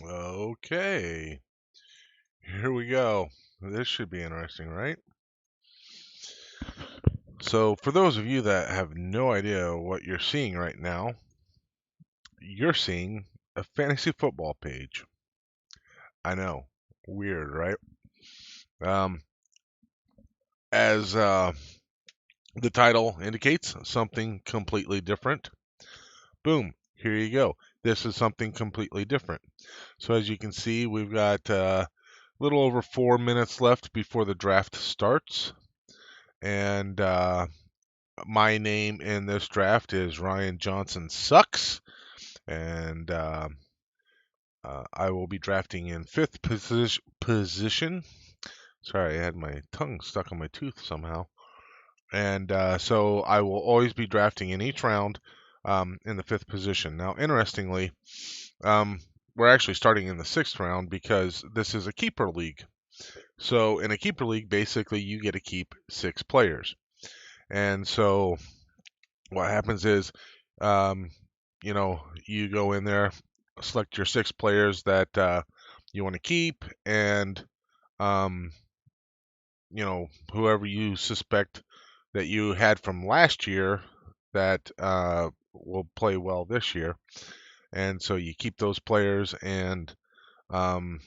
Okay, here we go. This should be interesting, right? So, for those of you that have no idea what you're seeing right now, you're seeing a fantasy football page. I know, weird, right? Um, as the title indicates, something completely different. Boom, here you go. This is something completely different. So, as you can see, we've got a little over 4 minutes left before the draft starts. And my name in this draft is Ryan Johnson Sucks, and I will be drafting in fifth position. Sorry, I had my tongue stuck on my tooth somehow. And so I will always be drafting in each round in the fifth position. Now, interestingly, um, we're actually starting in the sixth round because this is a keeper league. So in a keeper league, basically you get to keep 6 players. And so what happens is, um, you go in there, select your 6 players that you want to keep, and um, whoever you suspect that you had from last year that will play well this year, and so you keep those players, and um,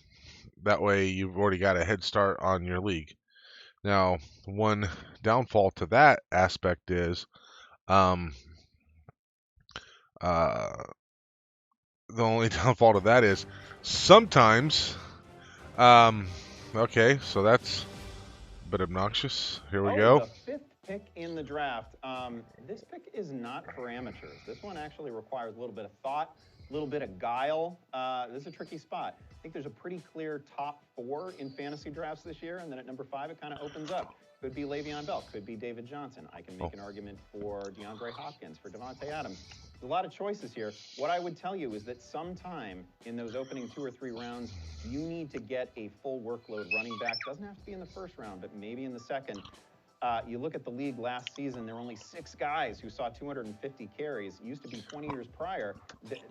that way you've already got a head start on your league. Now, one downfall to that aspect is um, uh, the only downfall to that is sometimes. Um, okay, so that's a bit obnoxious. Here we Oh, go. the fifth pick in the draft. This pick is not for amateurs. This one actually requires a little bit of thought, a little bit of guile. This is a tricky spot. I think there's a pretty clear top 4 in fantasy drafts this year, and then at number 5, it kind of opens up. Could be Le'Veon Bell, could be David Johnson. I can Oh, make an argument for DeAndre Hopkins, for Devontae Adams. There's a lot of choices here. What I would tell you is that sometime in those opening 2 or 3 rounds, you need to get a full workload running back. Doesn't have to be in the first round, but maybe in the second. You look at the league last season, there were only 6 guys who saw 250 carries. It used to be 20 years prior,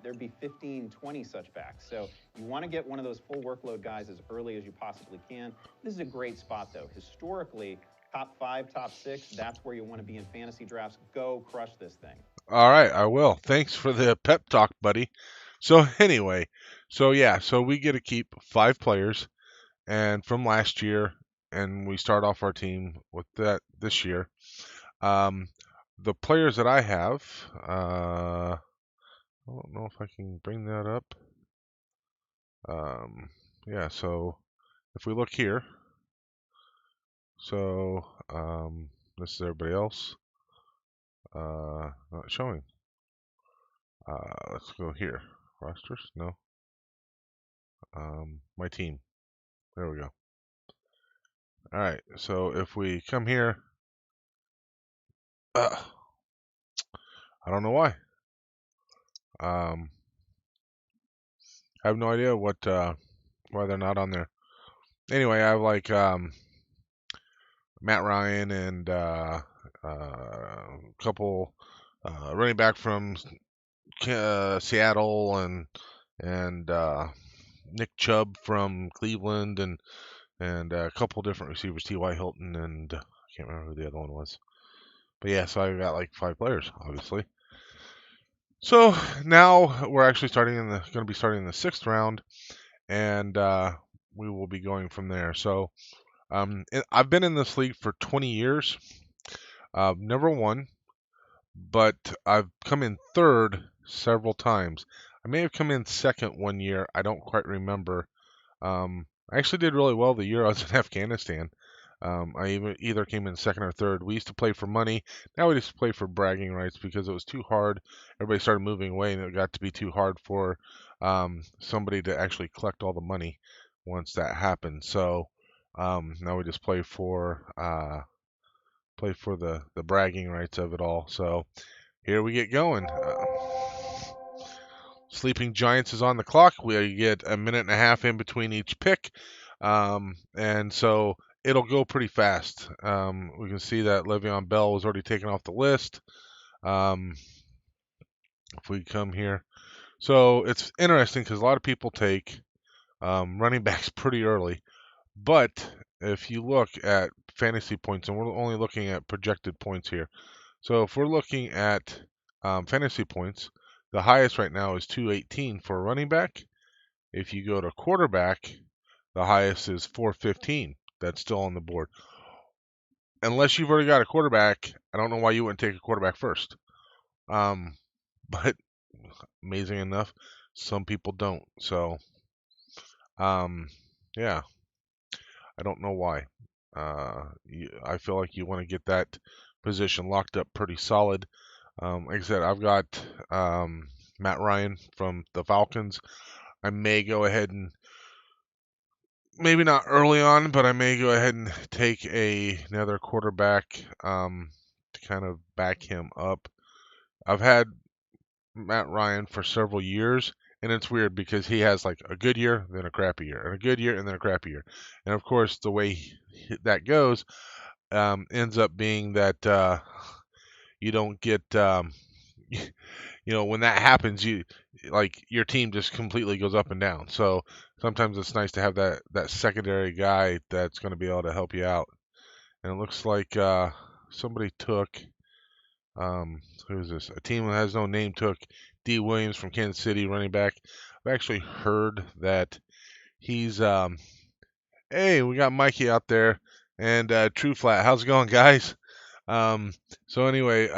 there'd be 15, 20 such backs. So you want to get one of those full workload guys as early as you possibly can. This is a great spot, though. Historically, top 5, top 6, that's where you want to be in fantasy drafts. Go crush this thing. all right, I will. Thanks for the pep talk, buddy. So anyway, so yeah, so we get to keep 5 players, and from last year, and we start off our team with that this year. Um, the players that I have, I don't know if I can bring that up. Um, yeah, so if we look here, so this is everybody else. Not showing. Let's go here. Rosters? No. My team. There we go. All right. So if we come here, uh, I don't know why. Um, I have no idea why they're not on there. Anyway, I have like Matt Ryan and a couple running back from Seattle and Nick Chubb from Cleveland and a couple different receivers, T.Y. Hilton and I can't remember who the other one was. But yeah, so I got like 5 players, obviously. So now we're actually going to be starting in the sixth round, and we will be going from there. So I've been in this league for 20 years. Never won, but I've come in third several times. I may have come in second one year. I don't quite remember. I actually did really well the year I was in Afghanistan. I either came in second or third. We used to play for money. Now we just play for bragging rights because it was too hard. Everybody started moving away, and it got to be too hard for somebody to actually collect all the money once that happened. So now we just play for the bragging rights of it all. So here we get going. Sleeping Giants is on the clock. We get a minute and a half in between each pick. And so it'll go pretty fast. We can see that Le'Veon Bell was already taken off the list. Um, if we come here. So it's interesting because a lot of people take Running backs pretty early. But if you look at fantasy points, and we're only looking at projected points here. So if we're looking at fantasy points, the highest right now is 218 for a running back. If you go to quarterback, the highest is 415. That's still on the board. Unless you've already got a quarterback, I don't know why you wouldn't take a quarterback first. Um, but amazing enough, some people don't. So, um, yeah, I don't know why. I feel like you want to get that position locked up pretty solid. Like I said, I've got Matt Ryan from the Falcons. I may go ahead and maybe not early on, but I may go ahead and take another quarterback to kind of back him up. I've had Matt Ryan for several years, and it's weird because he has like a good year, then a crappy year, and a good year, and then a crappy year. And of course, the way that goes ends up being that you don't get, when that happens, you like your team just completely goes up and down. So sometimes it's nice to have that secondary guy that's going to be able to help you out. And it looks like somebody took who is this? A team that has no name took D. Williams from Kansas City, running back. I've actually heard that he's hey, we got Mikey out there and True Flat. How's it going, guys? Um, so anyway,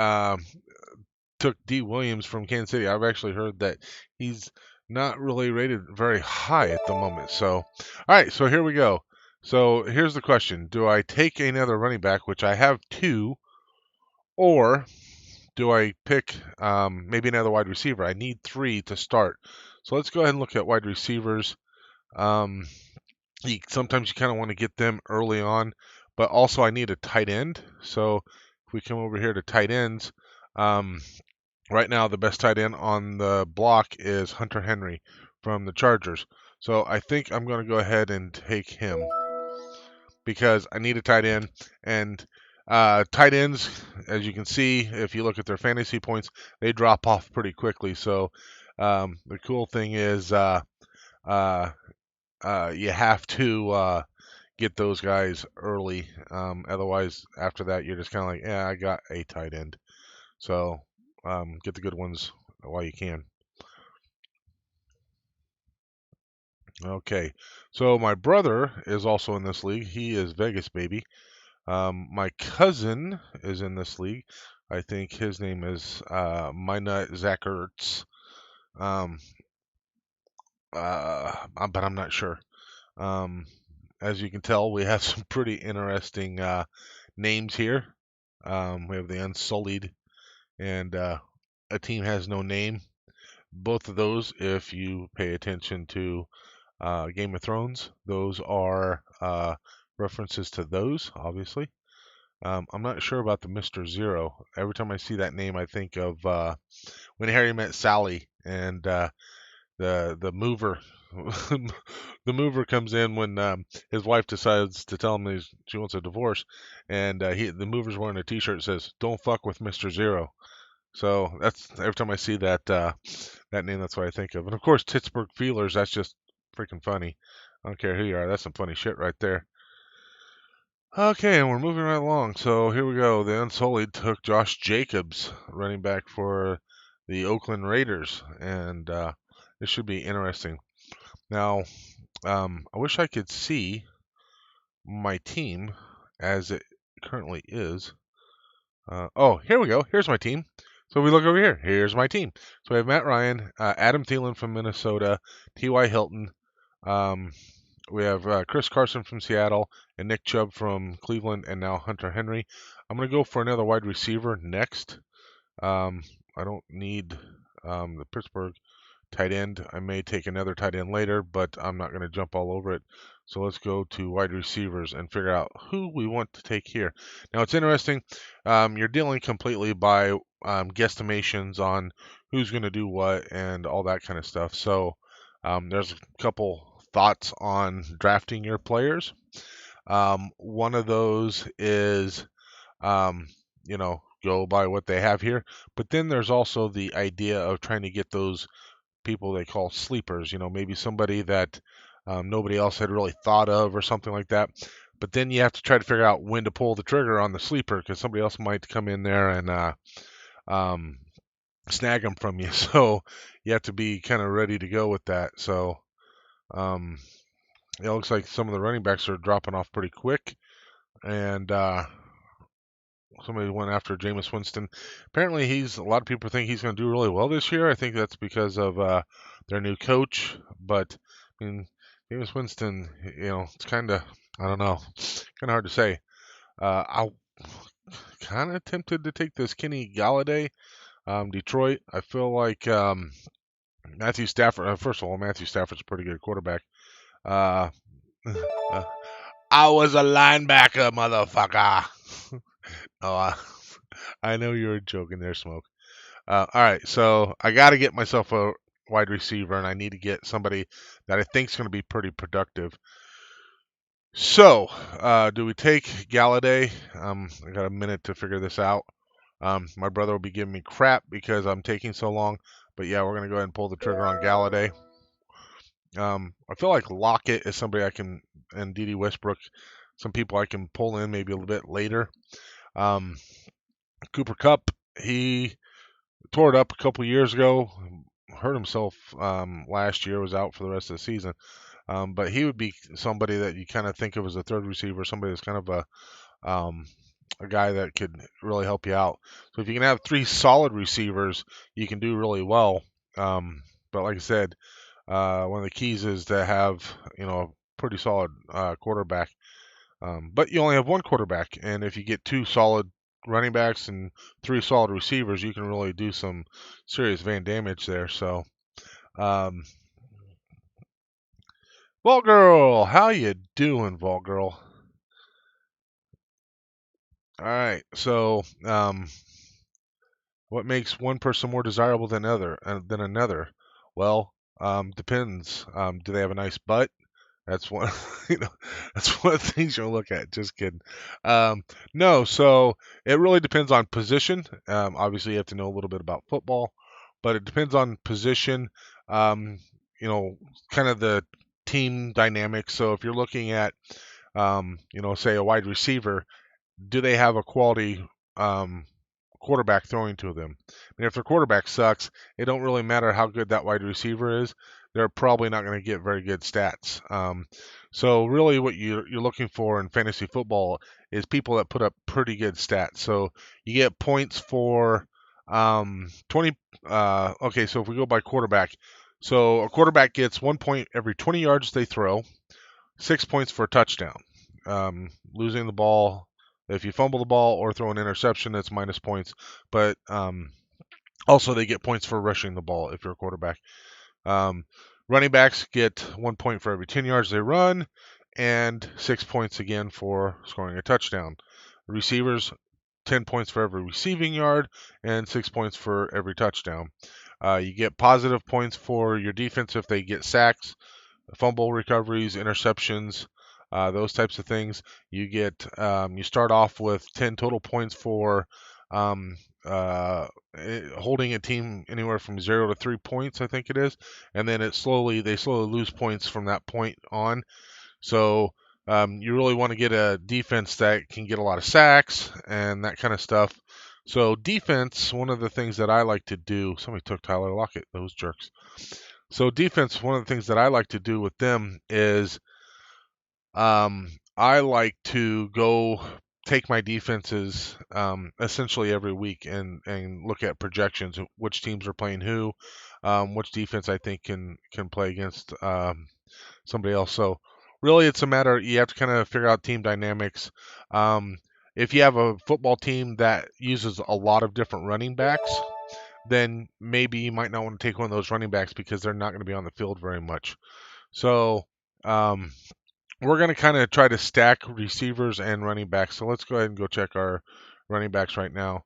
took D. Williams from Kansas City. I've actually heard that he's not really rated very high at the moment. So, all right, so here we go. So here's the question: do I take another running back, which I have two, or do I pick maybe another wide receiver? I need three to start. So let's go ahead and look at wide receivers. Um, sometimes you kind of want to get them early on, but also I need a tight end. So if we come over here to tight ends, um, right now the best tight end on the block is Hunter Henry from the Chargers. So I think I'm going to go ahead and take him because I need a tight end. And tight ends, as you can see, if you look at their fantasy points, they drop off pretty quickly. So the cool thing is uh, you have to get those guys early. Otherwise, after that, you're just kind of like, yeah, I got a tight end. So get the good ones while you can. Okay, so my brother is also in this league. He is Vegas baby. My cousin is in this league. I think his name is Mina Zackerts. Um, but I'm not sure. Um, as you can tell, we have some pretty interesting names here. We have the Unsullied and A Team Has No Name. Both of those, if you pay attention to Game of Thrones, those are references to those, obviously. I'm not sure about the Mr. Zero. Every time I see that name, I think of when Harry met Sally and the mover. The mover comes in when his wife decides to tell him she wants a divorce, and the mover's wearing a T-shirt that says "Don't fuck with Mr. Zero." So that's every time I see that name, that's what I think of. And of course, Pittsburgh Feelers. That's just freaking funny. I don't care who you are. That's some funny shit right there. Okay, and we're moving right along. So here we go. The Unsullied took Josh Jacobs, running back for the Oakland Raiders, and this should be interesting. Now, I wish I could see my team as it currently is. Oh, here we go. Here's my team. So we look over here. Here's my team. So we have Matt Ryan, Adam Thielen from Minnesota, T.Y. Hilton. We have Chris Carson from Seattle and Nick Chubb from Cleveland, and now Hunter Henry. I'm going to go for another wide receiver next. I don't need the Pittsburgh tight end. I may take another tight end later, but I'm not going to jump all over it. So let's go to wide receivers and figure out who we want to take here. Now it's interesting. You're dealing completely by guesstimations on who's going to do what and all that kind of stuff. So there's a couple thoughts on drafting your players. One of those is, um, go by what they have here. But then there's also the idea of trying to get those people they call sleepers. Maybe somebody that nobody else had really thought of or something like that. But then you have to try to figure out when to pull the trigger on the sleeper because somebody else might come in there and um, snag them from you. So you have to be kind of ready to go with that. So um, it looks like some of the running backs are dropping off pretty quick, and somebody went after Jameis Winston. Apparently, a lot of people think he's going to do really well this year. I think that's because of their new coach. But I mean, Jameis Winston, it's kind of, I don't know, kind of hard to say. I'm kind of tempted to take this Kenny Galladay, Detroit. I feel like Matthew Stafford. First of all, Matthew Stafford's a pretty good quarterback. Uh, uh, I was a linebacker, motherfucker. Oh, I know you were joking there, Smoke. All right, so I got to get myself a wide receiver, and I need to get somebody that I think is going to be pretty productive. So, do we take Galladay? I got a minute to figure this out. My brother will be giving me crap because I'm taking so long, but yeah, we're going to go ahead and pull the trigger on Galladay. I feel like Lockett is somebody I can, and D.D. Westbrook, some people I can pull in maybe a little bit later. Cooper Kupp, he tore it up a couple years ago, hurt himself last year, was out for the rest of the season. But he would be somebody that you kind of think of as a third receiver, somebody that's kind of a guy that could really help you out. So if you can have three solid receivers, you can do really well. But like I said, one of the keys is to have a pretty solid quarterback. But you only have one quarterback, and if you get two solid running backs and three solid receivers, you can really do some serious van damage there. So, um, Vault Girl, how you doing, Vault Girl? All right. So, what makes one person more desirable than another? Well, depends. Do they have a nice butt? That's one, that's one of the things you'll look at. Just kidding. No, so it really depends on position. Obviously, you have to know a little bit about football, but it depends on position. Um, kind of the team dynamics. So if you're looking at, say a wide receiver, do they have a quality um, quarterback throwing to them? And if their quarterback sucks, it don't really matter how good that wide receiver is. They're probably not going to get very good stats. So really, what you're looking for in fantasy football is people that put up pretty good stats. So you get points for 20. Okay, so if we go by quarterback, so a quarterback gets 1 point every 20 yards they throw, 6 points for a touchdown. Losing the ball, if you fumble the ball or throw an interception, that's minus points. But also, they get points for rushing the ball if you're a quarterback. Running backs get 1 point for every 10 yards they run, and 6 points again for scoring a touchdown. Receivers, 10 points for every receiving yard, and 6 points for every touchdown. You get positive points for your defense if they get sacks, fumble recoveries, interceptions, those types of things. You start off with 10 total points for um, holding a team anywhere from 0 to 3 points, I think it is, and then they slowly lose points from that point on. So you really want to get a defense that can get a lot of sacks and that kind of stuff. So defense, one of the things that I like to do. Somebody took Tyler Lockett, those jerks. So defense, one of the things that I like to do with them is I like to go take my defenses essentially every week and look at projections, which teams are playing who, which defense I think can play against somebody else. So really, it's a matter you have to kind of figure out team dynamics. If you have a football team that uses a lot of different running backs, then maybe you might not want to take one of those running backs because they're not going to be on the field very much. So um, we're going to kind of try to stack receivers and running backs. So let's go ahead and go check our running backs right now.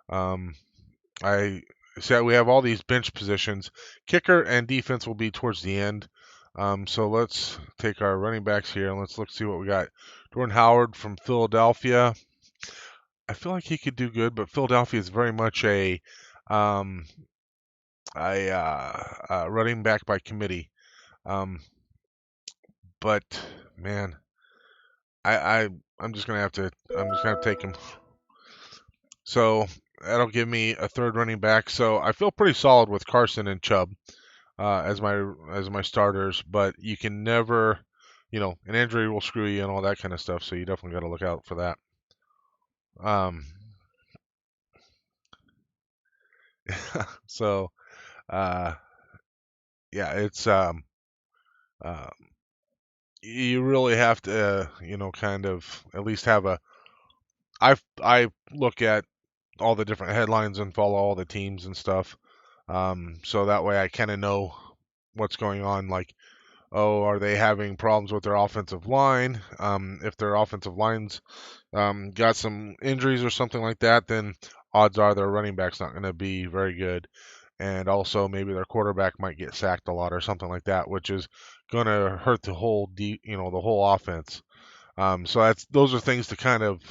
I said we have all these bench positions. Kicker and defense will be towards the end. So let's take our running backs here and let's see what we got. Jordan Howard from Philadelphia. I feel like he could do good, but Philadelphia is very much a running back by committee. Um, But man, I, I I'm just gonna have to take him. So that'll give me a third running back. So I feel pretty solid with Carson and Chubb as my starters. But you can never, an injury will screw you and all that kind of stuff. So you definitely got to look out for that. Um, so uh, yeah, it's uh, you really have to, kind of at least have a. I look at all the different headlines and follow all the teams and stuff. So that way I kind of know what's going on. Like, oh, are they having problems with their offensive line? If their offensive line's got some injuries or something like that, then odds are their running back's not going to be very good. And also maybe their quarterback might get sacked a lot or something like that, which is going to hurt the whole the whole offense. So those are things to kind of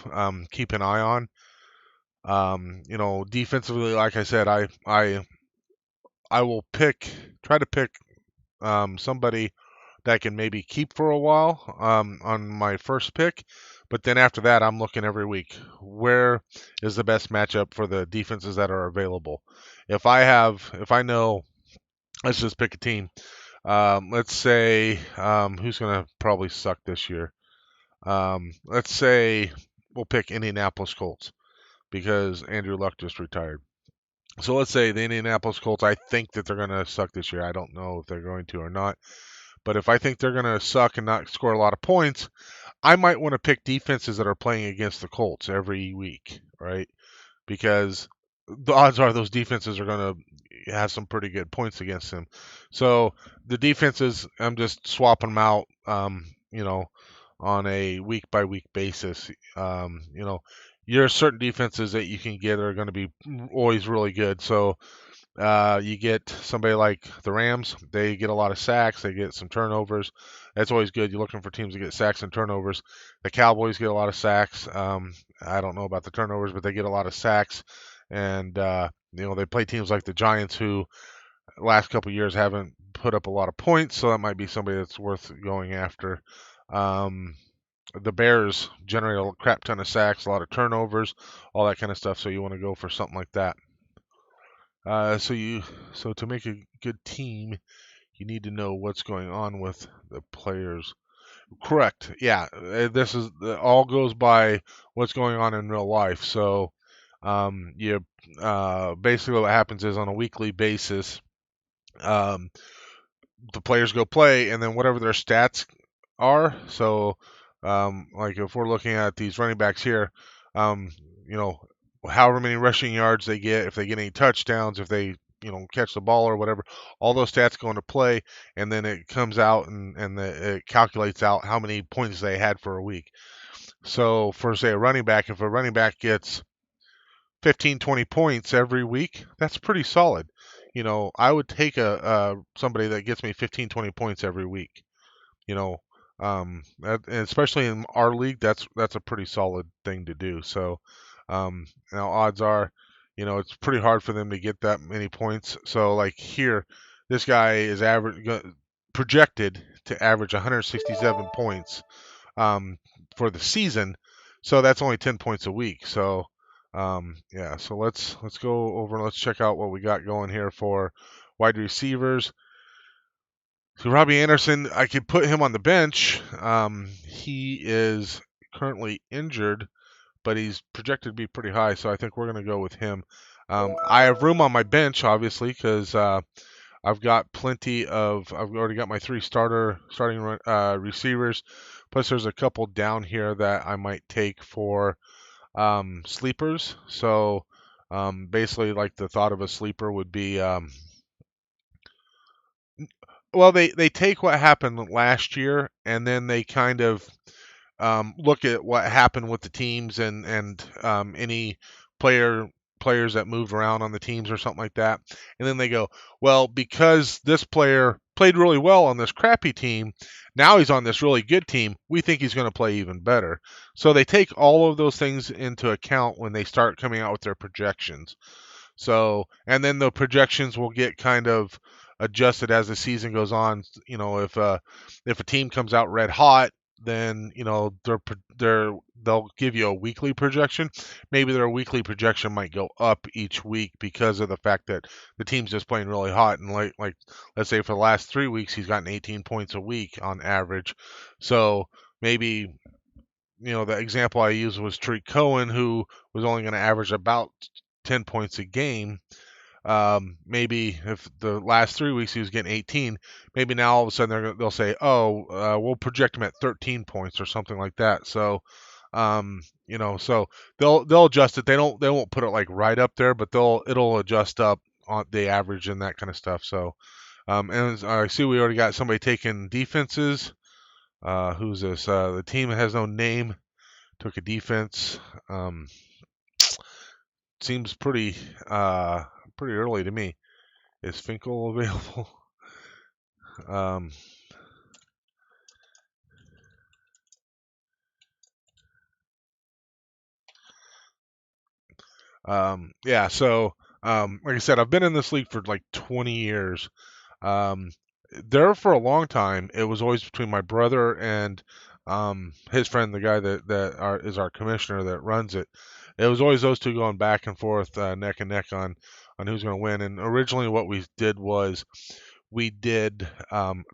keep an eye on. Defensively, like I said, I will try to pick somebody that can maybe keep for a while on my first pick. But then after that, I'm looking every week. Where is the best matchup for the defenses that are available? If I know, let's just pick a team. Let's say who's going to probably suck this year. Let's say we'll pick Indianapolis Colts because Andrew Luck just retired. So let's say the Indianapolis Colts, I think that they're going to suck this year. I don't know if they're going to or not. But if I think they're going to suck and not score a lot of points, I might want to pick defenses that are playing against the Colts every week, right? Because the odds are those defenses are going to have some pretty good points against them. So the defenses, I'm just swapping them out, on a week by week basis. There are certain defenses that you can get are going to be always really good. So you get somebody like the Rams. They get a lot of sacks. They get some turnovers. That's always good. You're looking for teams to get sacks and turnovers. The Cowboys get a lot of sacks. I don't know about the turnovers, but they get a lot of sacks. And they play teams like the Giants, who last couple years haven't put up a lot of points. So that might be somebody that's worth going after. Um, the Bears generate a crap ton of sacks, a lot of turnovers, all that kind of stuff. So you want to go for something like that. So to make a good team, you need to know what's going on with the players. Correct. Yeah, this is all goes by what's going on in real life. So, you basically what happens is on a weekly basis, um, the players go play, and then whatever their stats are. So, like if we're looking at these running backs here, um, you know, however many rushing yards they get, if they get any touchdowns, if they catch the ball or whatever, all those stats go into play, and then it comes out it calculates out how many points they had for a week. So for say a running back, if a running back gets 15, 20 points every week, that's pretty solid. I would take somebody that gets me 15, 20 points every week. You know, and especially in our league, that's a pretty solid thing to do. So, now odds are, it's pretty hard for them to get that many points. So like here, this guy is projected to average 167 points for the season. So that's only 10 points a week. So yeah, so let's go over and let's check out what we got going here for wide receivers. So Robbie Anderson, I could put him on the bench. He is currently injured, but he's projected to be pretty high, so I think we're going to go with him. I have room on my bench, obviously, because I've got I've already got my three starting receivers. Plus, there's a couple down here that I might take for sleepers. So basically, like the thought of a sleeper would be, well, they take what happened last year and then they kind of look at what happened with the teams and any player players that moved around on the teams or something like that, and then they go, well, because this player played really well on this crappy team, now he's on this really good team. We think he's going to play even better. So they take all of those things into account when they start coming out with their projections. So, and then the projections will get kind of adjusted as the season goes on. If a team comes out red hot, then they'll give you a weekly projection. Maybe their weekly projection might go up each week because of the fact that the team's just playing really hot. And like let's say for the last 3 weeks, he's gotten 18 points a week on average. So maybe the example I used was Tariq Cohen, who was only going to average about 10 points a game. Maybe if the last 3 weeks he was getting 18, maybe now all of a sudden they'll say, oh, we'll project him at 13 points or something like that. So, so they'll adjust it. They won't put it like right up there, but it'll adjust up on the average and that kind of stuff. So, and I see we already got somebody taking defenses. Who's this? The team that has no name took a defense. Seems pretty early to me. Is Finkel available? Um, yeah. So, like I said, I've been in this league for like 20 years. Um, there for a long time, it was always between my brother and his friend, the guy that is our commissioner that runs it. It was always those two going back and forth, neck and neck on who's going to win. And originally, what we did was we did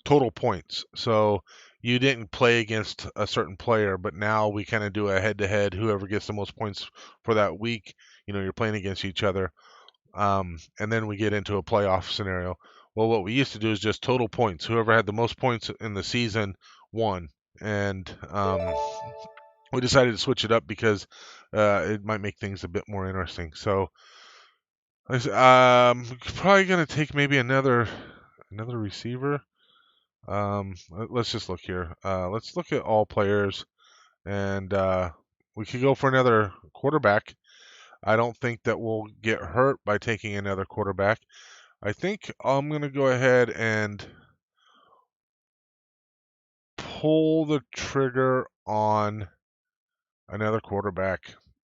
total points. So you didn't play against a certain player, but now we kind of do a head-to-head. Whoever gets the most points for that week, you're playing against each other. And then we get into a playoff scenario. Well, what we used to do is just total points. Whoever had the most points in the season won. And we decided to switch it up because it might make things a bit more interesting. So probably gonna take maybe another receiver. Let's just look here. Let's look at all players, and we could go for another quarterback. I don't think that we'll get hurt by taking another quarterback. I think I'm going to go ahead and pull the trigger on another quarterback.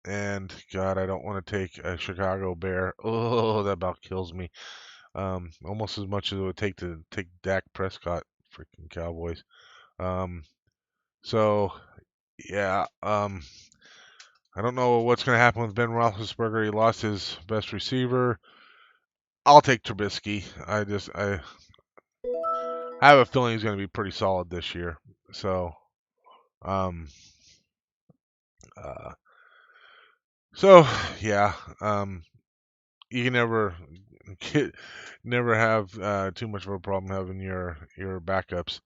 And God, I don't want to take a Chicago Bear. Oh, that about kills me. Almost as much as it would take to take Dak Prescott, freaking Cowboys. Um, so yeah, I don't know what's going to happen with Ben Roethlisberger. He lost his best receiver. I'll take Trubisky. I have a feeling he's going to be pretty solid this year. So, um, uh, so yeah, you can never have too much of a problem having your backups.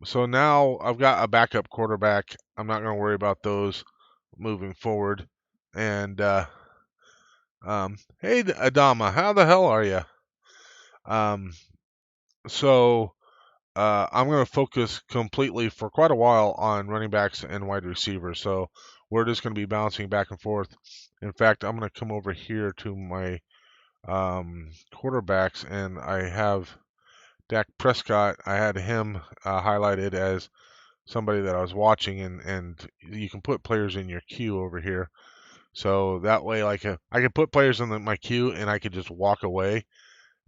So now I've got a backup quarterback. I'm not going to worry about those moving forward. And hey Adama, how the hell are you? Um, so I'm going to focus completely for quite a while on running backs and wide receivers. So we're just going to be bouncing back and forth. In fact, I'm going to come over here to my quarterbacks, and I have Dak Prescott. I had him highlighted as somebody that I was watching, and you can put players in your queue over here. So that way, like I could put players in my queue, and I could just walk away,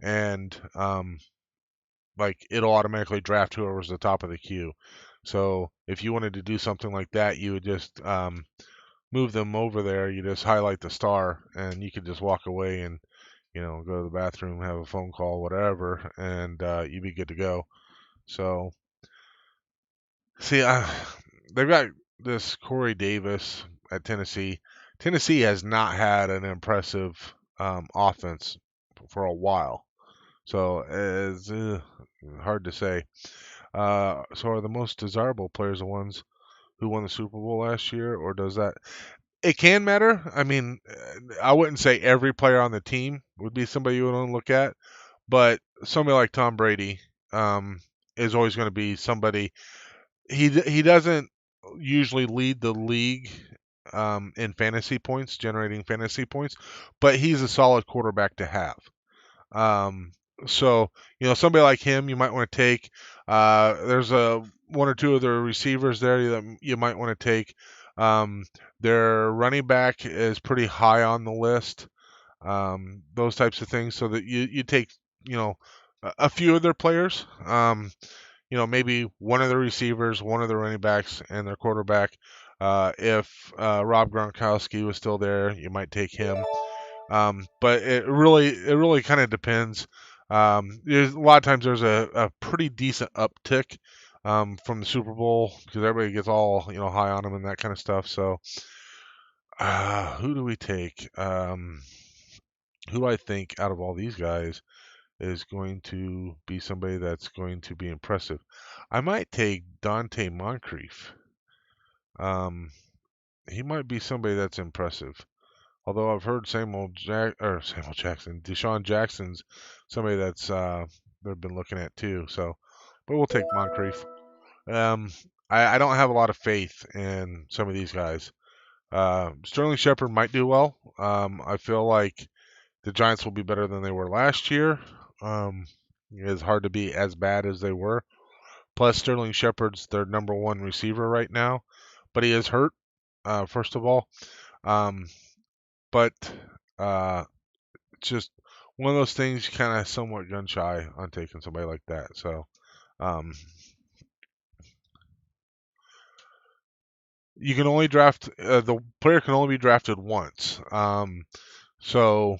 and like it'll automatically draft whoever's the top of the queue. So if you wanted to do something like that, you would just move them over there. You just highlight the star, and you could just walk away and go to the bathroom, have a phone call, whatever, and you'd be good to go. So see, they've got this Corey Davis at Tennessee. Tennessee has not had an impressive offense for a while. So it's hard to say. So are the most desirable players the ones who won the Super Bowl last year, or does that? It can matter. I mean, I wouldn't say every player on the team would be somebody you would want to look at, but somebody like Tom Brady is always going to be somebody. He doesn't usually lead the league in fantasy points, generating fantasy points, but he's a solid quarterback to have. Um, so somebody like him, you might want to take. There's one or two other receivers there that you might want to take. Their running back is pretty high on the list. Those types of things, so that you take a few of their players. Maybe one of the receivers, one of the running backs, and their quarterback. If Rob Gronkowski was still there, you might take him. But it really kind of depends. There's a lot of times there's a pretty decent uptick from the Super Bowl because everybody gets all high on them and that kind of stuff. So who do we take? Who do I think out of all these guys is going to be somebody that's going to be impressive? I might take Dante Moncrief. He might be somebody that's impressive. Although I've heard Samuel Jackson, Deshaun Jackson's somebody that's they've been looking at too. So, but we'll take Moncrief. Um, I don't have a lot of faith in some of these guys. Sterling Shepard might do well. I feel like the Giants will be better than they were last year. It's hard to be as bad as they were. Plus, Sterling Shepard's their number one receiver right now, but he is hurt. First of all, um, but it's just one of those things you kind of somewhat gun shy on taking somebody like that. So um, you can only draft the player can only be drafted once. So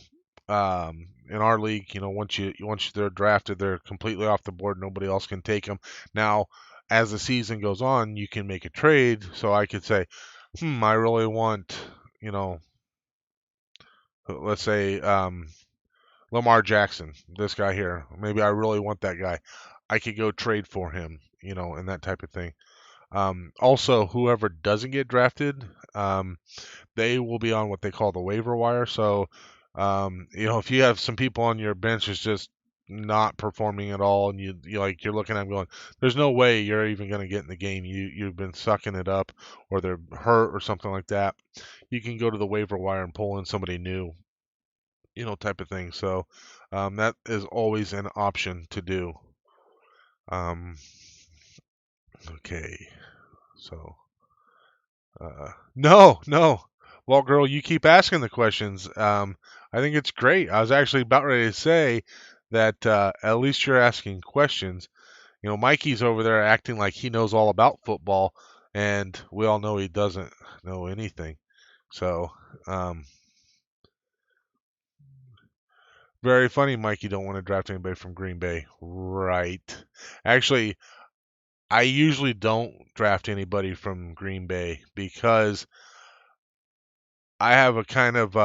in our league, once they're drafted, they're completely off the board. Nobody else can take them. Now, as the season goes on, you can make a trade. So I could say, I really want, let's say Lamar Jackson, this guy here. Maybe I really want that guy. I could go trade for him, and that type of thing. Also, whoever doesn't get drafted, they will be on what they call the waiver wire. So, if you have some people on your bench that's just not performing at all, and you're looking at them going, "There's no way you're even going to get in the game. You've been sucking it up, or they're hurt, or something like that." You can go to the waiver wire and pull in somebody new, type of thing. So, that is always an option to do. Um, okay, so. No, no. Well, girl, you keep asking the questions. I think it's great. I was actually about ready to say that at least you're asking questions. Mikey's over there acting like he knows all about football, and we all know he doesn't know anything. So, um, very funny, Mikey. Don't want to draft anybody from Green Bay, right? Actually, I usually don't draft anybody from Green Bay because I have a kind of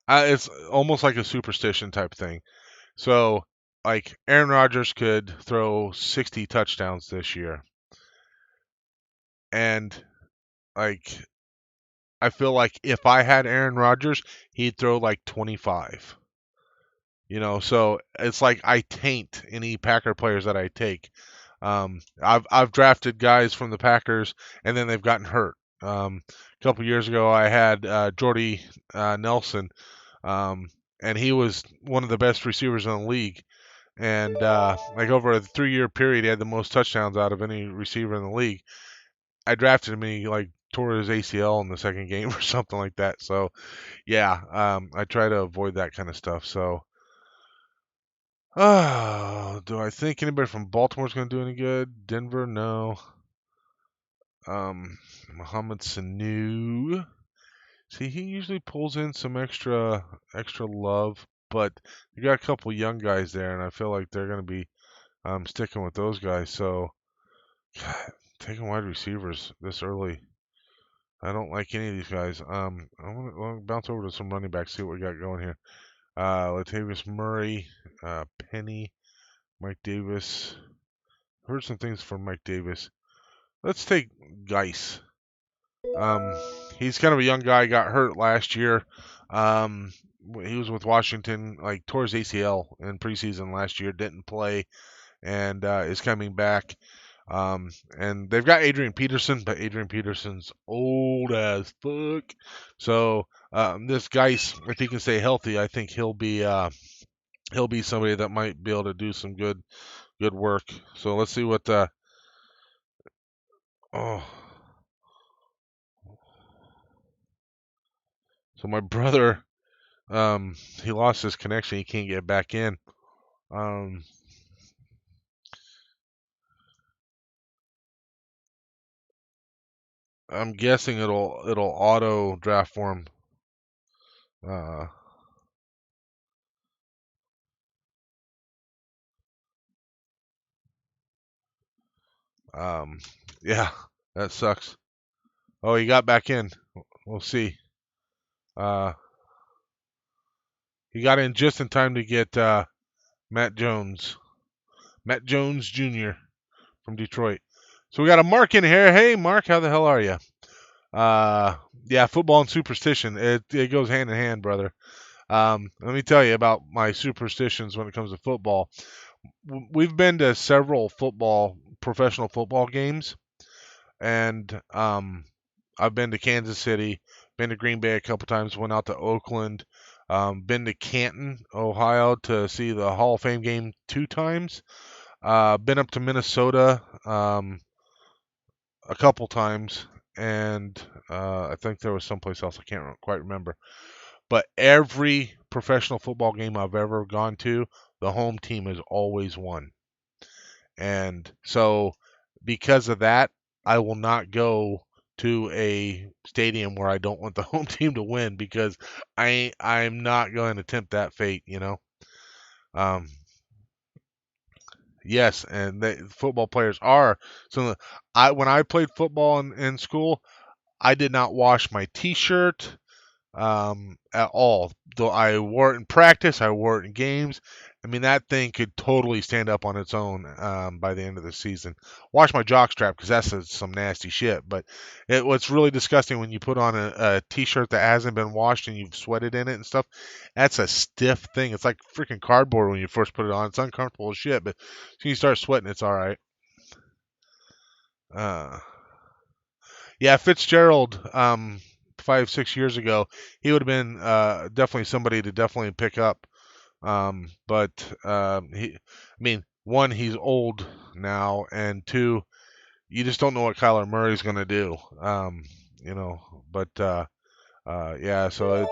it's almost like a superstition type thing. So, like Aaron Rodgers could throw 60 touchdowns this year, and like I feel like if I had Aaron Rodgers, he'd throw like 25. So it's like I taint any Packer players that I take. I've drafted guys from the Packers, and then they've gotten hurt. A couple years ago, I had Jordy Nelson, um, and he was one of the best receivers in the league. And like over a 3-year period, he had the most touchdowns out of any receiver in the league. I drafted him, and he like tore his ACL in the second game or something like that. So yeah, I try to avoid that kind of stuff. So. Do I think anybody from Baltimore's going to do any good? Denver, no. Mohamed Sanu. See, he usually pulls in some extra love, but you got a couple young guys there, and I feel like they're going to be sticking with those guys. So, taking wide receivers this early, I don't like any of these guys. I want to bounce over to some running backs, see what we got going here. Latavius Murray, Penny, Mike Davis. Heard some things from Mike Davis. Let's take Geis. Um, he's kind of a young guy. Got hurt last year. Um, he was with Washington, like tore his ACL in preseason last year. Didn't play and is coming back. And they've got Adrian Peterson, but Adrian Peterson's old as fuck. So this Geis, if he can stay healthy, I think he'll be somebody that might be able to do some good work. So let's see what oh. So my brother, he lost his connection. He can't get back in. Um, I'm guessing it'll auto draft form. Uh, um, yeah, that sucks. Oh, he got back in. We'll see. Uh, he got in just in time to get Matt Jones, Matt Jones Jr. from Detroit. So we got a Mark in here. Hey, Mark, how the hell are you? Uh, yeah, football and superstition. It goes hand in hand, brother. Let me tell you about my superstitions when it comes to football. We've been to several professional football games, and I've been to Kansas City, been to Green Bay a couple times, went out to Oakland, been to Canton, Ohio to see the Hall of Fame game 2 times. Been up to Minnesota a couple times, and I think there was someplace else I can't quite remember. But every professional football game I've ever gone to, the home team has always won. And so, because of that, I will not go to a stadium where I don't want the home team to win because I'm not going to tempt that fate. Um, yes, and football players are. So I when I played football in school, I did not wash my T-shirt at all. Though I wore it in practice, I wore it in games. I mean, that thing could totally stand up on its own by the end of the season. Wash my jockstrap because that's some nasty shit. But what's really disgusting when you put on a T-shirt that hasn't been washed and you've sweated in it and stuff. That's a stiff thing. It's like freaking cardboard when you first put it on. It's uncomfortable as shit. But when you start sweating, it's all right. Uh, Yeah, Fitzgerald, 5, 6 years ago, he would have been definitely somebody to definitely pick up. But I mean, one, he's old now, and two, you just don't know what Kyler Murray's going to do. But yeah, so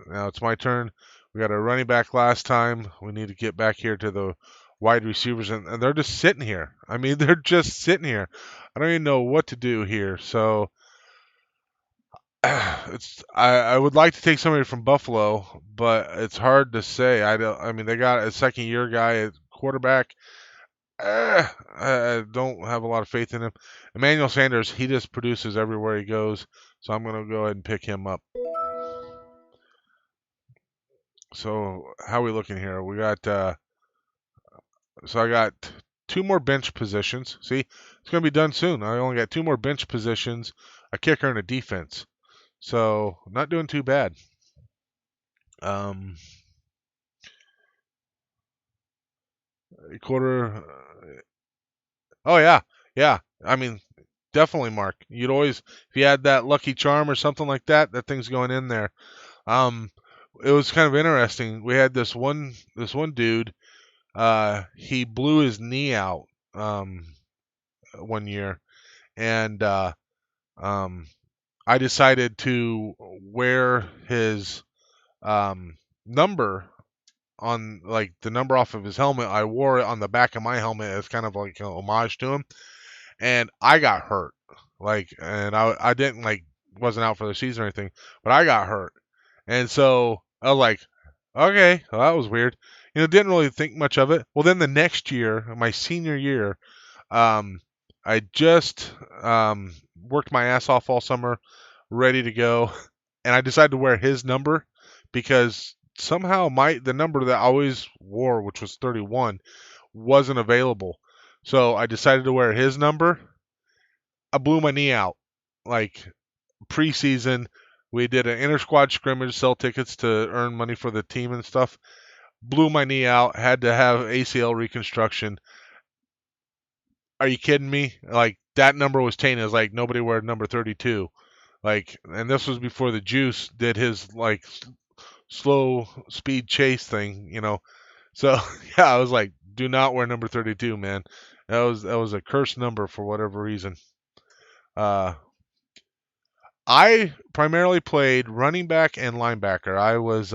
now it's my turn. We got a running back last time. We need to get back here to the wide receivers, and they're just sitting here. I mean, they're just sitting here. I don't even know what to do here. So I would like to take somebody from Buffalo, but it's hard to say. I mean they got a second year guy at quarterback. I don't have a lot of faith in him. Emmanuel Sanders, he just produces everywhere he goes, so I'm gonna go ahead and pick him up. So how are we looking here? We got so I got 2 more bench positions. See, it's gonna be done soon. I only got 2 more bench positions, a kicker and a defense. So not doing too bad. Um, quarter. Oh yeah, yeah. I mean, definitely, Mark. You'd always, if you had that lucky charm or something like that, that thing's going in there. Um, it was kind of interesting. We had this one dude. He blew his knee out one year, and um, I decided to wear his number on like the number off of his helmet. I wore it on the back of my helmet as kind of like an homage to him, and I got hurt. Like, and I didn't like wasn't out for the season or anything, but I got hurt, and so I was like, okay, well, that was weird. Didn't really think much of it. Well, then the next year, my senior year, um, I just worked my ass off all summer, ready to go, and I decided to wear his number because somehow the number that I always wore, which was 31, wasn't available. So I decided to wear his number. I blew my knee out. Like preseason, we did an inter squad scrimmage, sell tickets to earn money for the team and stuff. Blew my knee out, had to have ACL reconstruction. Are you kidding me? Like that number was tainted. It was like nobody wear number 32. Like, and this was before the Juice did his like slow speed chase thing. So yeah, I was like, do not wear number 32, man. That was a cursed number for whatever reason. Uh, I primarily played running back and linebacker. I was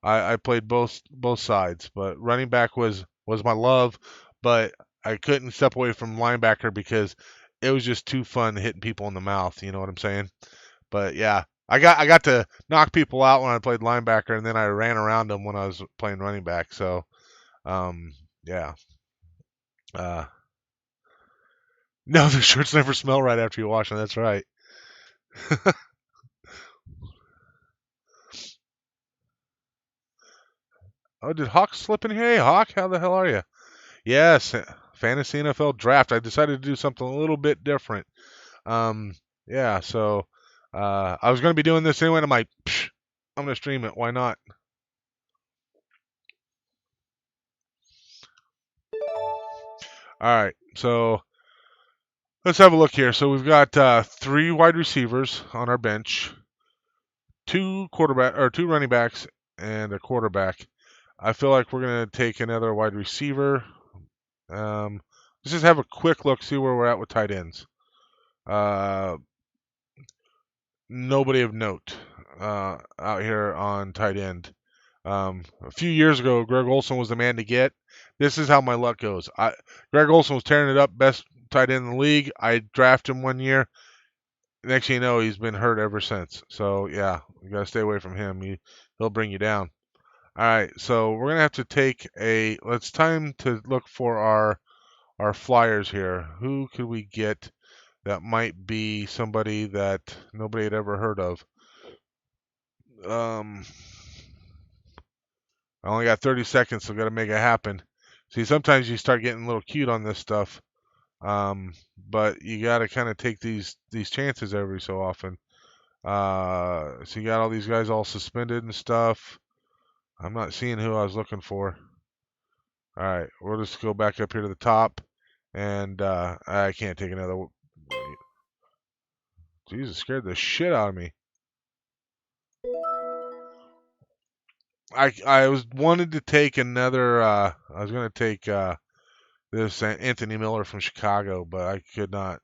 I played both sides, but running back was my love, but I couldn't step away from linebacker because it was just too fun hitting people in the mouth. You know what I'm saying? But yeah, I got to knock people out when I played linebacker, and then I ran around them when I was playing running back. So yeah. Uh, no, the shirts never smell right after you wash them. That's right. Oh, did Hawk slip in here? Hey, Hawk, how the hell are you? Yes, fantasy NFL draft. I decided to do something a little bit different. Um, yeah, so I was going to be doing this anyway, and I'm like, Psh, I'm going to stream it. Why not? All right, so let's have a look here. So we've got 3 wide receivers on our bench, two running backs, and a quarterback. I feel like we're going to take another wide receiver. Um, let's just have a quick look, see where we're at with tight ends. Uh, Nobody of note out here on tight end. A few years ago, Greg Olson was the man to get. This is how my luck goes. Greg Olson was tearing it up, best tight end in the league. I drafted him one year. Next thing you know, he's been hurt ever since. So yeah, you gotta stay away from him. He'll bring you down. All right, so we're gonna have to take a. It's time to look for our flyers here. Who could we get that might be somebody that nobody had ever heard of? Um, I only got 30 seconds, so got to make it happen. See, sometimes you start getting a little cute on this stuff, but you got to kind of take these chances every so often. So you got all these guys all suspended and stuff. I'm not seeing who I was looking for. All right, we'll just go back up here to the top, and I can't take another. Jesus, scared the shit out of me. I was wanted to take another. I was gonna take this Anthony Miller from Chicago, but I could not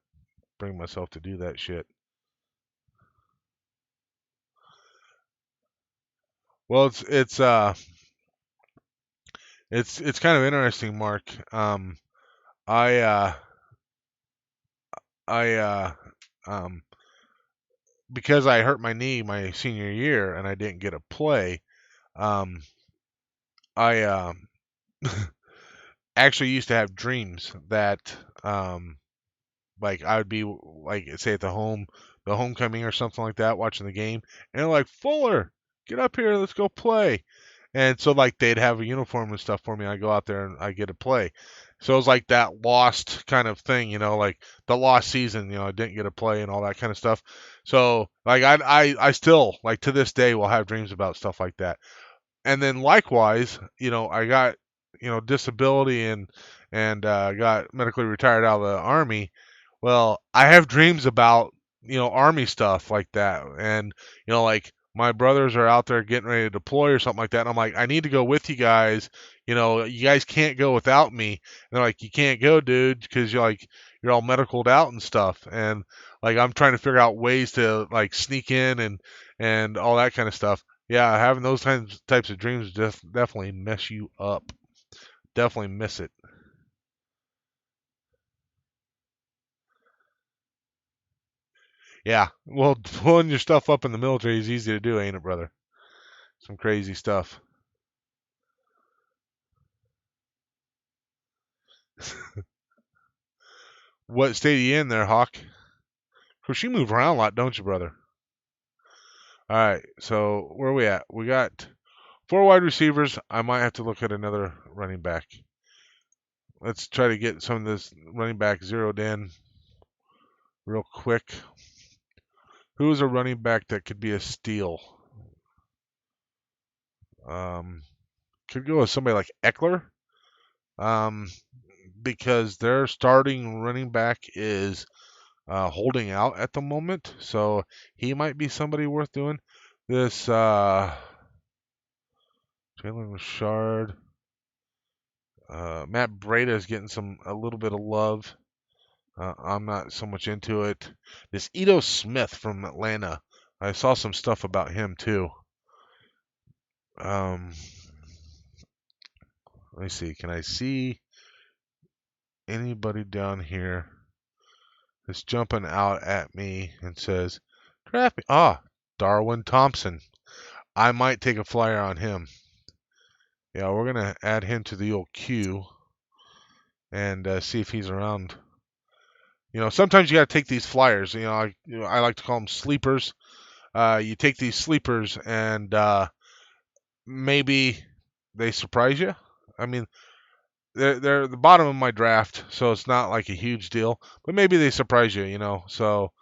bring myself to do that shit. Well, it's kind of interesting, Mark. I uh, I um, because I hurt my knee my senior year and I didn't get a play. Um, I actually used to have dreams that like I would be like say at the homecoming or something like that, watching the game, and they're like, Fuller, get up here, let's go play. And so like they'd have a uniform and stuff for me. I go out there and I get to play. So it was like that lost kind of thing, like the lost season. I didn't get to play and all that kind of stuff. So like I still like to this day will have dreams about stuff like that. And then likewise, I got disability and got medically retired out of the army. Well, I have dreams about army stuff like that, and like my brothers are out there getting ready to deploy or something like that, and I'm like, I need to go with you guys. You guys can't go without me. And they're like, you can't go, dude, because you're all medicaled out and stuff, and like I'm trying to figure out ways to like sneak in and all that kind of stuff. Yeah, having those types of dreams just definitely mess you up. Definitely miss it. Yeah. Well, pulling your stuff up in the military is easy to do, ain't it, brother? Some crazy stuff. What state are you in there, Hawk? Of course, you move around a lot, don't you, brother? All right. So where are we at? We got 4 wide receivers. I might have to look at another running back. Let's try to get some of this running back zeroed in real quick. Who is a running back that could be a steal? Um, could go with somebody like Eckler. Um, because their starting running back is holding out at the moment, so he might be somebody worth doing. This Jalen Richard, Matt Breida is getting a little bit of love. I'm not so much into it. This Ito Smith from Atlanta, I saw some stuff about him too. let me see. Can I see anybody down here that's jumping out at me and says, draft me? Ah, Darwin Thompson. I might take a flyer on him. Yeah, we're going to add him to the old queue and see if he's around. Sometimes you got to take these flyers. I like to call them sleepers. You take these sleepers and maybe they surprise you. I mean, they're the bottom of my draft, so it's not like a huge deal. But maybe they surprise you. So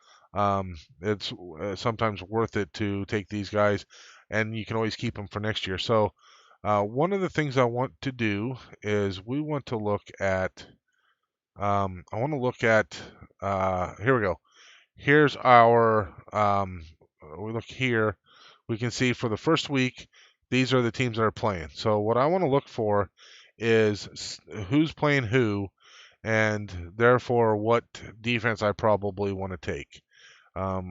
it's sometimes worth it to take these guys, and you can always keep them for next year. So one of the things I want to do is we want to look at. I want to look at. Here we go. Here's our. We look here. We can see for the first week, these are the teams that are playing. So what I want to look for is who's playing who, and therefore what defense I probably want to take.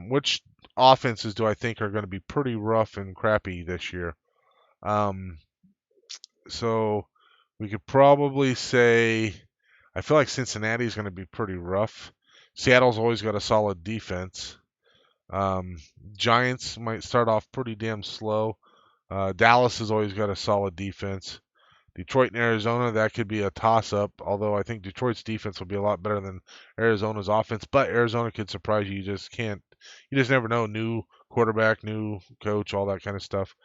Which offenses do I think are going to be pretty rough and crappy this year? Um, so we could probably say I feel like Cincinnati is going to be pretty rough. Seattle's always got a solid defense. Um, Giants might start off pretty damn slow. Dallas has always got a solid defense. Detroit and Arizona, that could be a toss-up, although I think Detroit's defense will be a lot better than Arizona's offense. But Arizona could surprise you. You just never know. New quarterback, new coach, all that kind of stuff.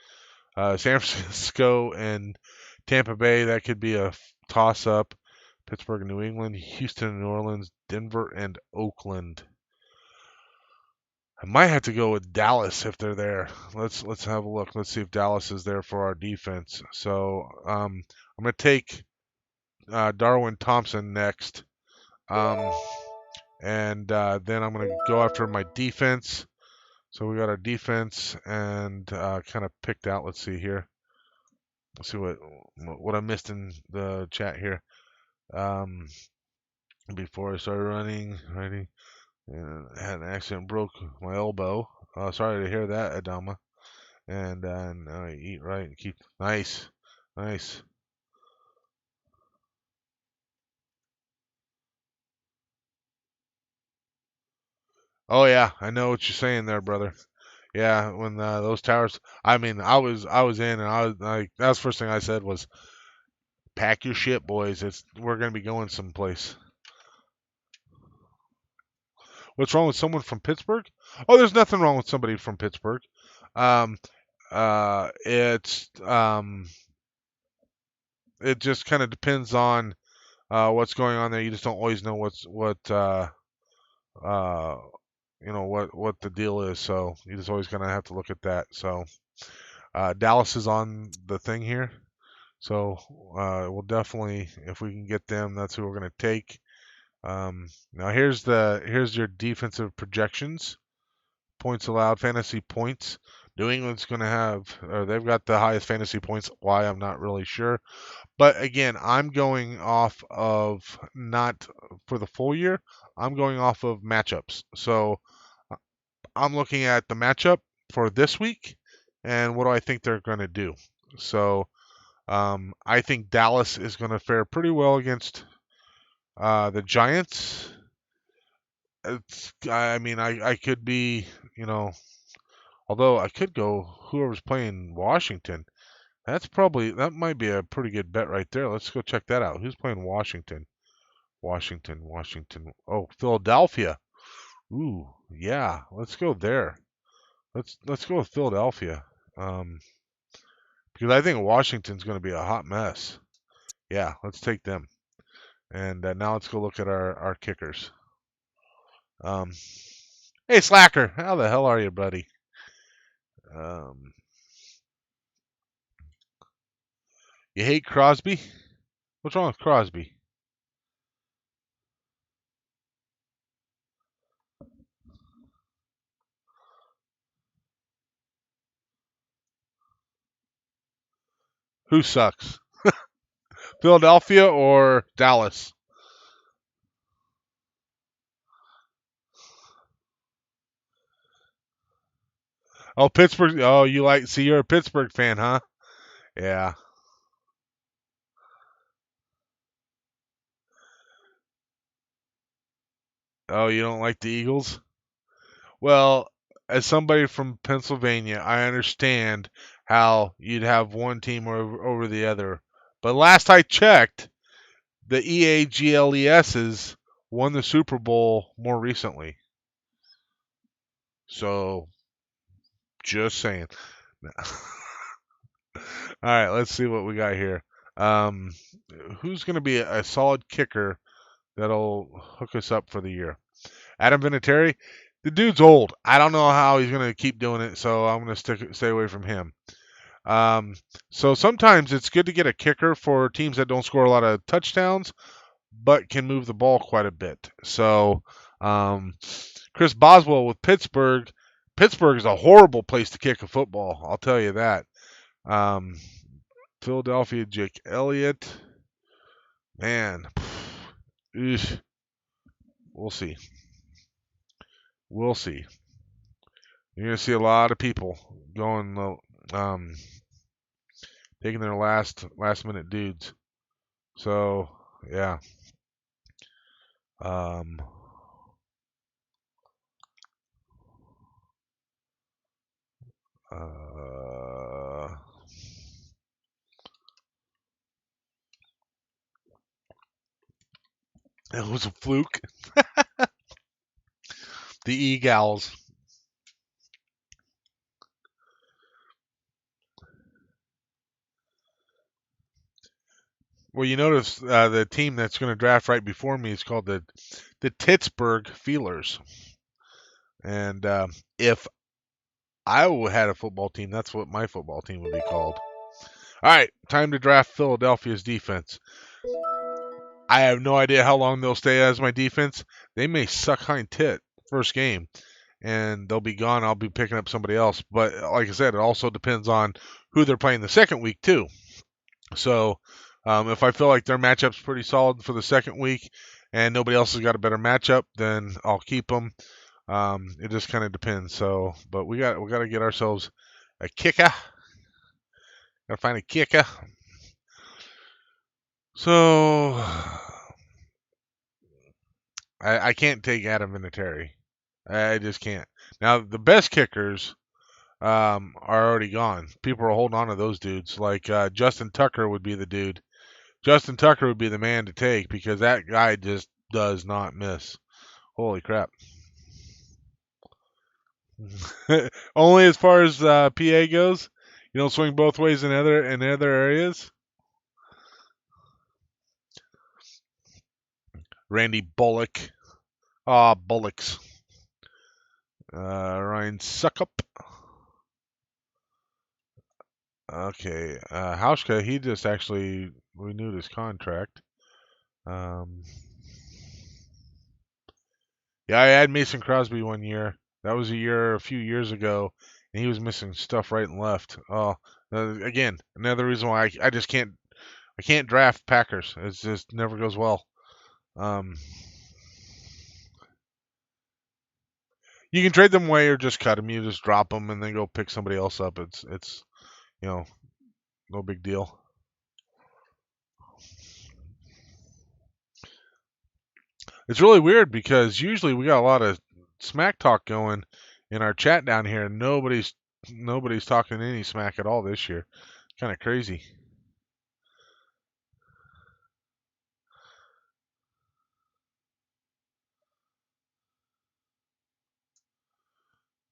San Francisco and Tampa Bay, that could be a toss-up. Pittsburgh and New England, Houston and New Orleans, Denver and Oakland. I might have to go with Dallas if they're there. Let's have a look. Let's see if Dallas is there for our defense. So I'm gonna take Darwin Thompson next, and then I'm gonna go after my defense. So we got our defense and kind of picked out. Let's see here. Let's see what I missed in the chat here. Before I started running, and I had an accident, broke my elbow. Sorry to hear that, Adama. And eat right and keep nice, nice. Oh yeah, I know what you're saying there, brother. Yeah, when those towers. I mean, I was in, and I was like, that's the first thing I said was, pack your shit, boys. We're gonna be going someplace. What's wrong with someone from Pittsburgh? Oh, there's nothing wrong with somebody from Pittsburgh. Um, it's it just kind of depends on what's going on there. You just don't always know uh, what the deal is. So you just always gonna have to look at that. So Dallas is on the thing here. So we'll definitely, if we can get them, that's who we're gonna take. Now here's your defensive projections, points allowed, fantasy points. New England's gonna have, or they've got the highest fantasy points. Why, I'm not really sure. But again, I'm going off of not for the full year. I'm going off of matchups. So I'm looking at the matchup for this week and what do I think they're going to do. So I think Dallas is going to fare pretty well against the Giants. I mean, I could be, although I could go whoever's playing Washington. That might be a pretty good bet right there. Let's go check that out. Who's playing Washington? Washington. Oh, Philadelphia. Ooh, yeah. Let's go there. Let's go with Philadelphia. Because I think Washington's going to be a hot mess. Yeah, let's take them. And now let's go look at our kickers. Um, hey Slacker, how the hell are you, buddy? Um, you hate Crosby? What's wrong with Crosby? Who sucks? Philadelphia or Dallas? Oh, Pittsburgh. Oh, see, you're a Pittsburgh fan, huh? Yeah. Oh, you don't like the Eagles? Well, as somebody from Pennsylvania, I understand how you'd have one team over the other. But last I checked, the EAGLESs won the Super Bowl more recently. So, just saying. All right, let's see what we got here. Um, who's going to be a solid kicker that'll hook us up for the year? Adam Vinatieri. The dude's old. I don't know how he's going to keep doing it, so I'm going to stay away from him. Um, so sometimes it's good to get a kicker for teams that don't score a lot of touchdowns, but can move the ball quite a bit. So Chris Boswell with Pittsburgh. Pittsburgh is a horrible place to kick a football. I'll tell you that. Um, Philadelphia, Jake Elliott. Man, we'll see. We'll see. You're gonna see a lot of people going, taking their last minute dudes. So yeah. Um, uh, it was a fluke. The E-Gals. Well, you notice the team that's going to draft right before me is called the Pittsburgh Feelers. And if I had a football team, that's what my football team would be called. All right, time to draft Philadelphia's defense. I have no idea how long they'll stay as my defense. They may suck hind tit first game, and they'll be gone. I'll be picking up somebody else. But like I said, it also depends on who they're playing the second week too. So if I feel like their matchup's pretty solid for the second week, and nobody else has got a better matchup, then I'll keep them. It just kind of depends. So, but we got to get ourselves a kicker. Got to find a kicker. So I can't take Adam Vinatieri. I just can't. Now the best kickers are already gone. People are holding on to those dudes. Like Justin Tucker would be the dude. Justin Tucker would be the man to take because that guy just does not miss. Holy crap. Only as far as PA goes. You don't swing both ways in other areas. Randy Bullock. Bullocks. Ryan Suckup. Okay. Hauschka, he just actually renewed his contract. Yeah, I had Mason Crosby one year. That was a few years ago, and he was missing stuff right and left. Oh, again, another reason why I just can't draft Packers. It just never goes well. You can trade them away or just cut them. You just drop them and then go pick somebody else up. It's no big deal. It's really weird because usually we got a lot of smack talk going in our chat down here, and nobody's talking any smack at all this year. Kind of crazy.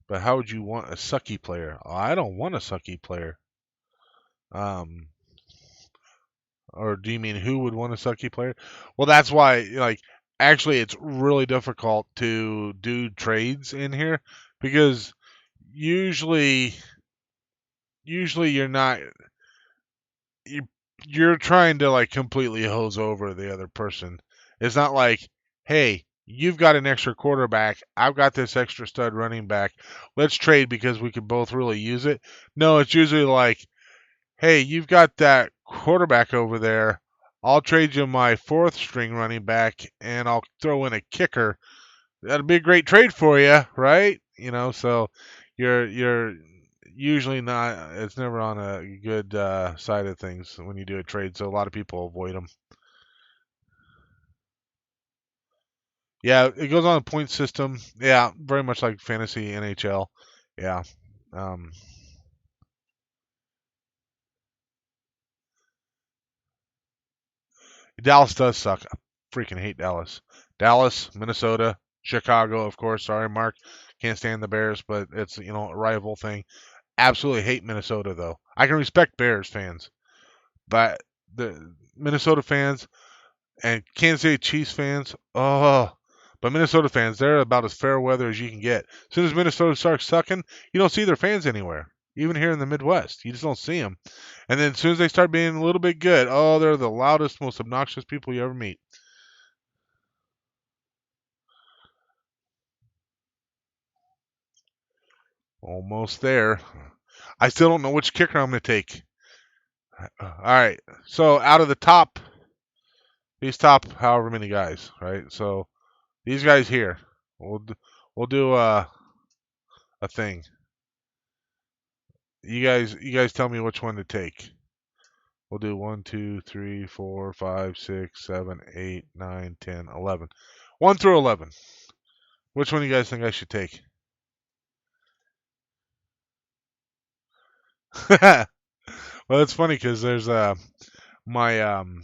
But how would you want a sucky player? I don't want a sucky player. Or do you mean who would want a sucky player? Well, that's why, like, actually, it's really difficult to do trades in here because usually, you're not you're trying to like completely hose over the other person. It's not like, hey, you've got an extra quarterback, I've got this extra stud running back. Let's trade because we could both really use it. No, it's usually like, hey, you've got that quarterback over there. I'll trade you my fourth string running back and I'll throw in a kicker. That'd be a great trade for you, right? So you're usually not. It's never on a good side of things when you do a trade, so a lot of people avoid them. Yeah, it goes on a point system. Yeah, very much like fantasy NHL. Yeah. Um, Dallas does suck. I freaking hate Dallas. Dallas, Minnesota, Chicago, of course. Sorry, Mark. Can't stand the Bears, but it's a rival thing. Absolutely hate Minnesota though. I can respect Bears fans, but the Minnesota fans and Kansas City Chiefs fans, oh, but Minnesota fans, they're about as fair weather as you can get. As soon as Minnesota starts sucking, you don't see their fans anywhere. Even here in the Midwest, you just don't see them. And then as soon as they start being a little bit good, oh, they're the loudest, most obnoxious people you ever meet. Almost there. I still don't know which kicker I'm going to take. All right. So out of the top, these top however many guys, right? So these guys here, we'll do a thing. You guys tell me which one to take. We'll do 1, 2, 3, 4, 5, 6, 7, 8, 9, 10, 11. 1 through 11. Which one do you guys think I should take? Well, it's funny because there's my um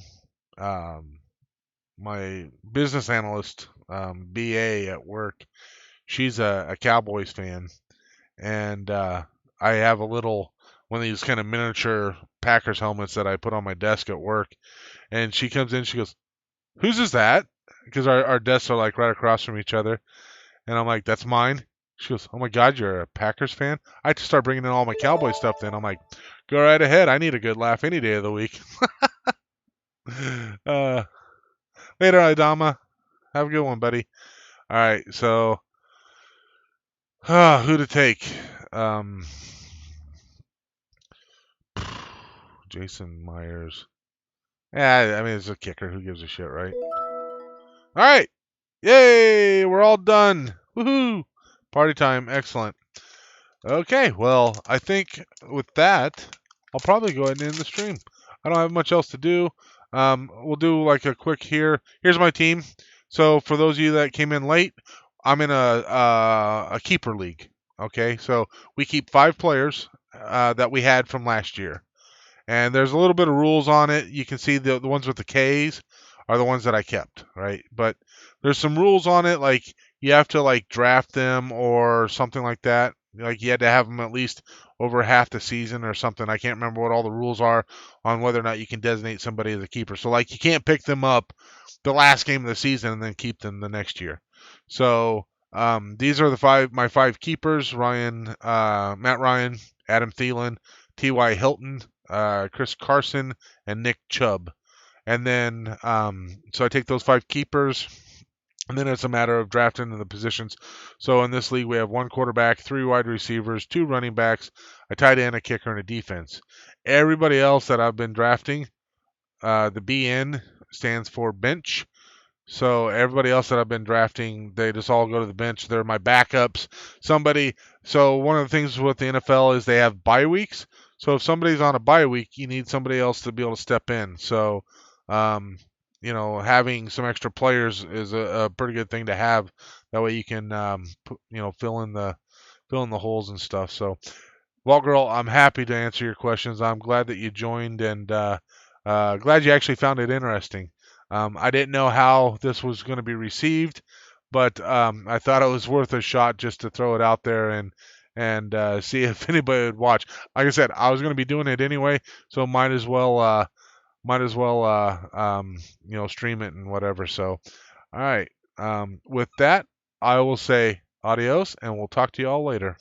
my business analyst BA at work. She's a Cowboys fan, and I have a little one of these kind of miniature Packers helmets that I put on my desk at work. And she comes in, she goes, "Whose is that?" Because our desks are like right across from each other. And I'm like, "That's mine." She goes, "Oh my God, you're a Packers fan?" I have to start bringing in all my Cowboy stuff then. I'm like, "Go right ahead. I need a good laugh any day of the week." uh, Later, Idama. Have a good one, buddy. All right, so who to take? Um, Jason Myers. Yeah, I mean, it's a kicker. Who gives a shit, right? All right. Yay! We're all done. Woohoo! Party time. Excellent. Okay, well, I think with that, I'll probably go ahead and end the stream. I don't have much else to do. We'll do like a quick here. Here's my team. So for those of you that came in late, I'm in a keeper league. Okay, so we keep 5 players that we had from last year, and there's a little bit of rules on it. You can see the ones with the K's are the ones that I kept, right? But there's some rules on it, like you have to like draft them or something like that. Like you had to have them at least over half the season or something. I can't remember what all the rules are on whether or not you can designate somebody as a keeper. So like you can't pick them up the last game of the season and then keep them the next year. So these are my 5 keepers: Matt Ryan, Adam Thielen, T.Y. Hilton, Chris Carson, and Nick Chubb. And then, so I take those 5 keepers, and then it's a matter of drafting the positions. So in this league, we have 1 quarterback, 3 wide receivers, 2 running backs, a tight end, a kicker, and a defense. Everybody else that I've been drafting, the BN stands for bench. So everybody else that I've been drafting, they just all go to the bench. They're my backups. So one of the things with the NFL is they have bye weeks. So if somebody's on a bye week, you need somebody else to be able to step in. So, um, having some extra players is a pretty good thing to have. That way you can, fill in the holes and stuff. So, well, girl, I'm happy to answer your questions. I'm glad that you joined, and glad you actually found it interesting. I didn't know how this was going to be received, but I thought it was worth a shot just to throw it out there and see if anybody would watch. Like I said, I was going to be doing it anyway, so might as well stream it and whatever. So, all right. With that, I will say adios, and we'll talk to you all later.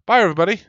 Bye, everybody.